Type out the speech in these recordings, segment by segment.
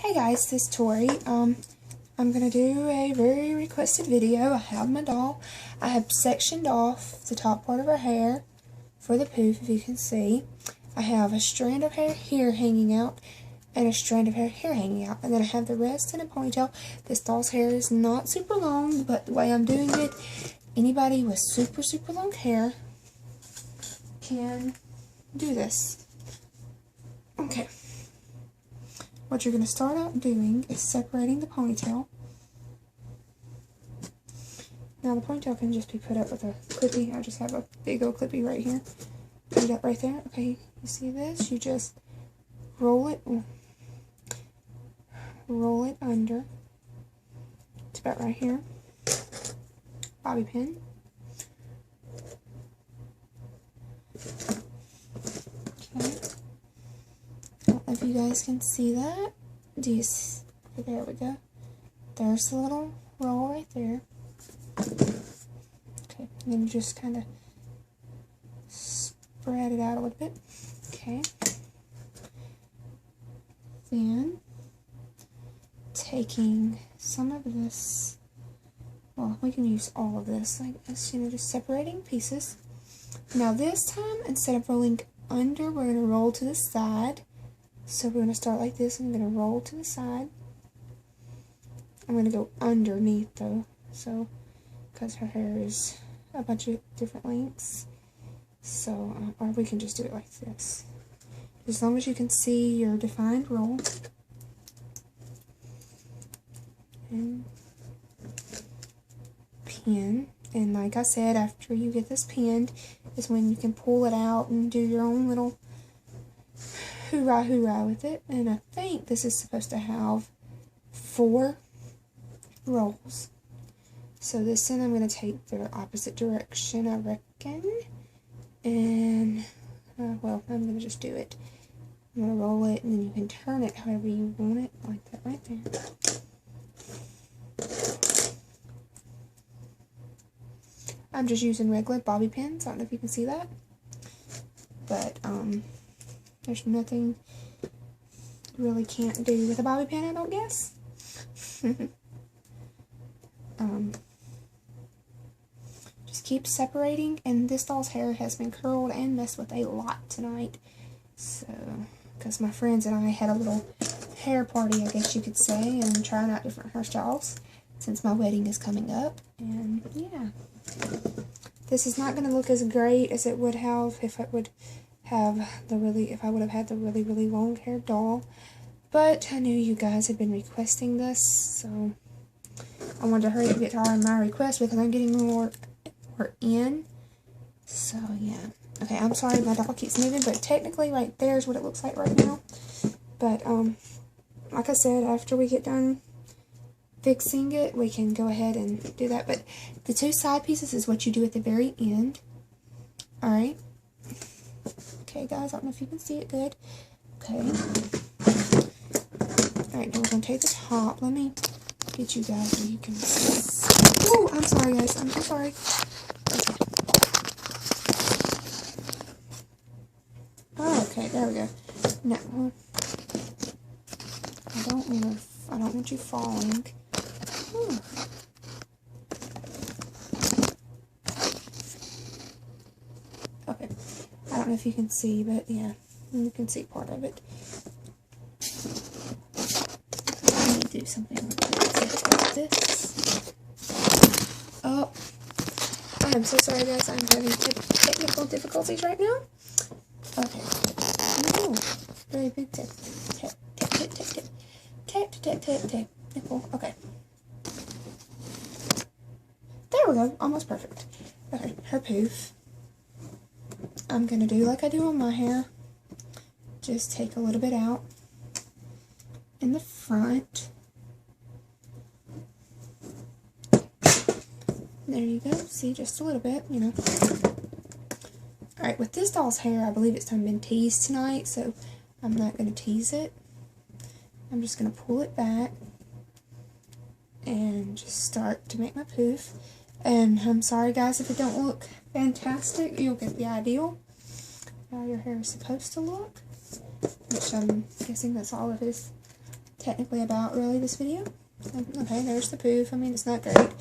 Hey guys, this is Tori. I'm gonna do a very requested video. I have my doll. I have sectioned off the top part of her hair for the poof, if you can see. I have a strand of hair here hanging out and a strand of hair here hanging out, and then I have the rest in a ponytail. This doll's hair is not super long, but the way I'm doing it, anybody with super long hair can do this. Okay. What you're going to start out doing is separating the ponytail. Now the ponytail can just be put up with a clippy. I just have a big old clippy right here. Put it up right there. Okay, you see this? You just roll it under. It's about right here. Bobby pin. Okay. I don't know if you guys can see that. There we go. There's the little roll right there. Okay, and then you just kind of spread it out a little bit. Okay. Then, taking some of this, well, we can use all of this, like this, just separating pieces. Now this time, instead of rolling under, we're going to roll to the side. So we're going to start like this, and I'm going to roll to the side. I'm going to go underneath though, so, because her hair is a bunch of different lengths. So, or we can just do it like this. As long as you can see your defined roll. And pin. And like I said, after you get this pinned, is when you can pull it out and do your own little hoorah with it. And I think this is supposed to have 4 rolls. So this one I'm going to take the opposite direction, I reckon. And, well, I'm going to just do it. I'm going to roll it, and then you can turn it however you want it, like that right there. I'm just using regular bobby pins. I don't know if you can see that. But, there's nothing you really can't do with a bobby pin, I don't guess. Just keep separating, and this doll's hair has been curled and messed with a lot tonight. So, because my friends and I had a little hair party, I guess you could say, and trying out different hairstyles since my wedding is coming up. And, yeah. This is not going to look as great as it would have if I would have if I would have had the really long haired doll. But I knew you guys had been requesting this, so I wanted to hurry up and get to all my requests because I'm getting more in. So yeah. Okay, I'm sorry my doll keeps moving, but technically right there is what it looks like right now. But like I said, after we get done fixing it, we can go ahead and do that. But the 2 side pieces is what you do at the very end. Alright. Okay, guys, I don't know if you can see it good. Okay. Alright, now we're going to take the top. Let me get you guys so you can see. Oh, I'm sorry, guys. I'm so sorry. Okay, there we go. Now, I don't want you falling. Okay. I don't know if you can see, but yeah, you can see part of it. Let me do something like this. Oh, I am so sorry, guys. I'm having technical difficulties right now. Okay. Ooh, very big tip. Tip. Nipple. Okay. There we go. Almost perfect. Okay, her poof. I'm going to do like I do on my hair. Just take a little bit out in the front. There you go. See, just a little bit, Alright, with this doll's hair, I believe it's been teased tonight, so I'm not going to tease it. I'm just going to pull it back and just start to make my poof. And I'm sorry, guys, if it don't look fantastic. You'll get the idea how your hair is supposed to look. which I'm guessing that's all it is technically about, really, this video. Okay, there's the poof. I mean, it's not great. Okay.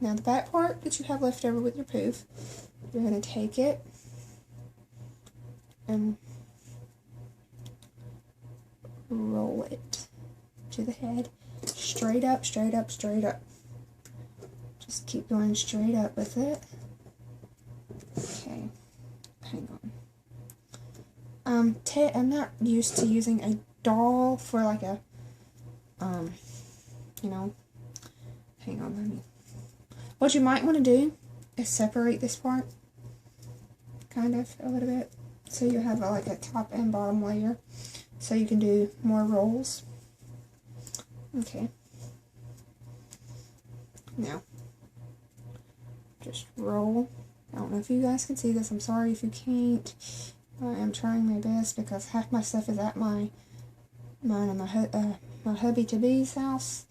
Now, the back part that you have left over with your poof, you're going to take it and roll it to the head. Straight up, straight up, straight up. Just keep going straight up with it. Okay, hang on. I'm not used to using a doll for like a, you know, hang on, let me. What you might want to do is separate this part, kind of, a little bit, so you have like a top and bottom layer, so you can do more rolls. Okay. Now, just roll. I don't know if you guys can see this. I'm sorry if you can't. I am trying my best because half my stuff is at mine and my hubby to be's house.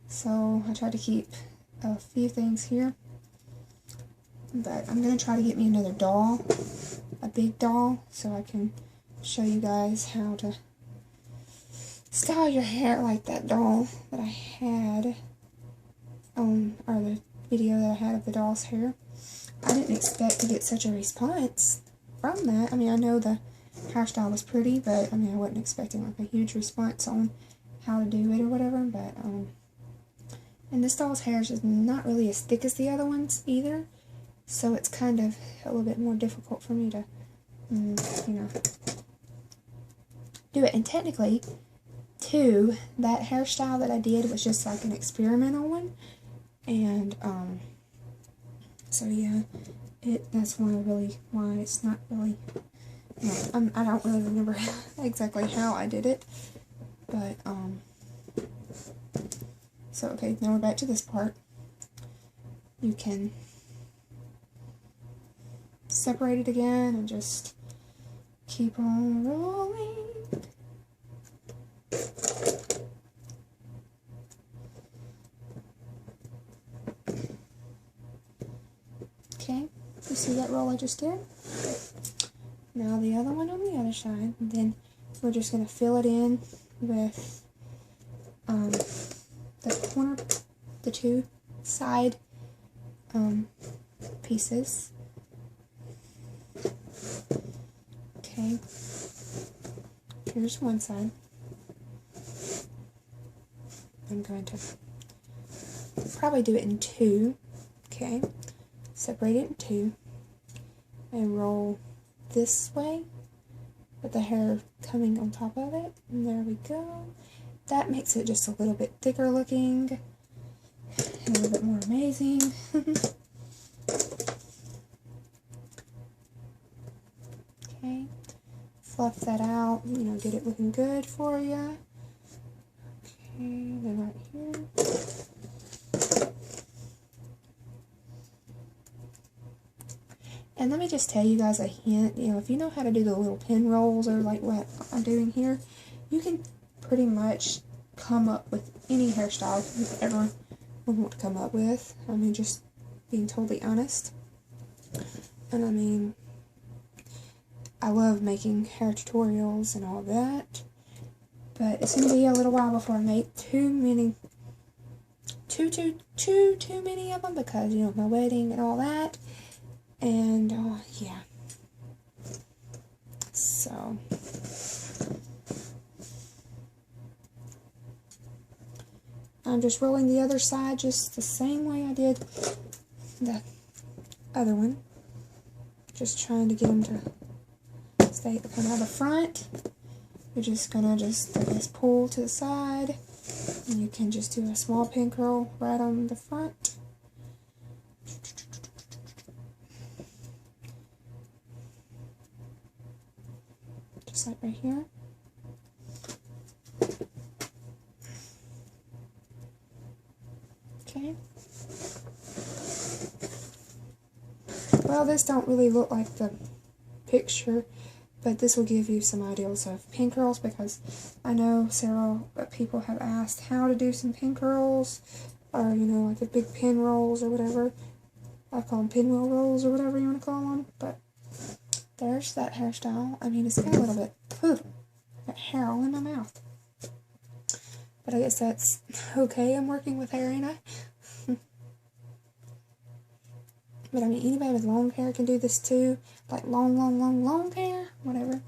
So I try to keep a few things here. But I'm going to try to get me another doll, a big doll, so I can show you guys how to style your hair like that doll that I had on, or the video that I had of the doll's hair. I didn't expect to get such a response from that. I mean, I know the hairstyle was pretty, but I mean, I wasn't expecting like a huge response on how to do it or whatever. But and this doll's hair is just not really as thick as the other ones either, so it's kind of a little bit more difficult for me to, you know, do it. And technically, too, that hairstyle that I did was just like an experimental one, and so yeah, that's why it's not really, you know, I don't really remember exactly how I did it, but so okay, now we're back to this part. You can separate it again and just keep on rolling. Okay, you see that roll I just did? Now the other one on the other side, and then we're just going to fill it in with the corner, the two side pieces. Okay, here's one side. I'm going to probably do it in two. Okay, separate it in two and roll this way with the hair coming on top of it, and there we go. That makes it just a little bit thicker looking and a little bit more amazing. Okay, fluff that out, you know, get it looking good for you. Okay, then right here. And let me just tell you guys a hint, you know, if you know how to do the little pin rolls or like what I'm doing here, you can pretty much come up with any hairstyle you ever would want to come up with. I mean, just being totally honest. And I mean, I love making hair tutorials and all that, but it's going to be a little while before I make too many of them because, you know, my wedding and all that. And, yeah. So, I'm just rolling the other side just the same way I did the other one. Just trying to get them to stay kind of at the front. You're just gonna just, I guess, pull to the side. And you can just do a small pin curl right on the front. Just like right here. Okay. Well, this don't really look like the picture, but this will give you some ideas of pin curls, because I know several people have asked how to do some pin curls, or, you know, like the big pin rolls or whatever. I call them pinwheel rolls or whatever you want to call them, but there's that hairstyle. I mean, it's got a little bit, got hair all in my mouth. But I guess that's okay. I'm working with hair, ain't I? But I mean, anybody with long hair can do this too. Like long hair, whatever.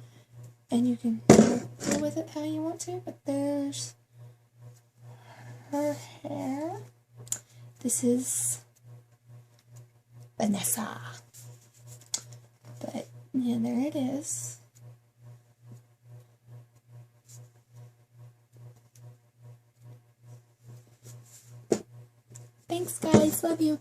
And you can deal with it how you want to. But there's her hair. This is Vanessa. But yeah, there it is. Thanks, guys. Love you.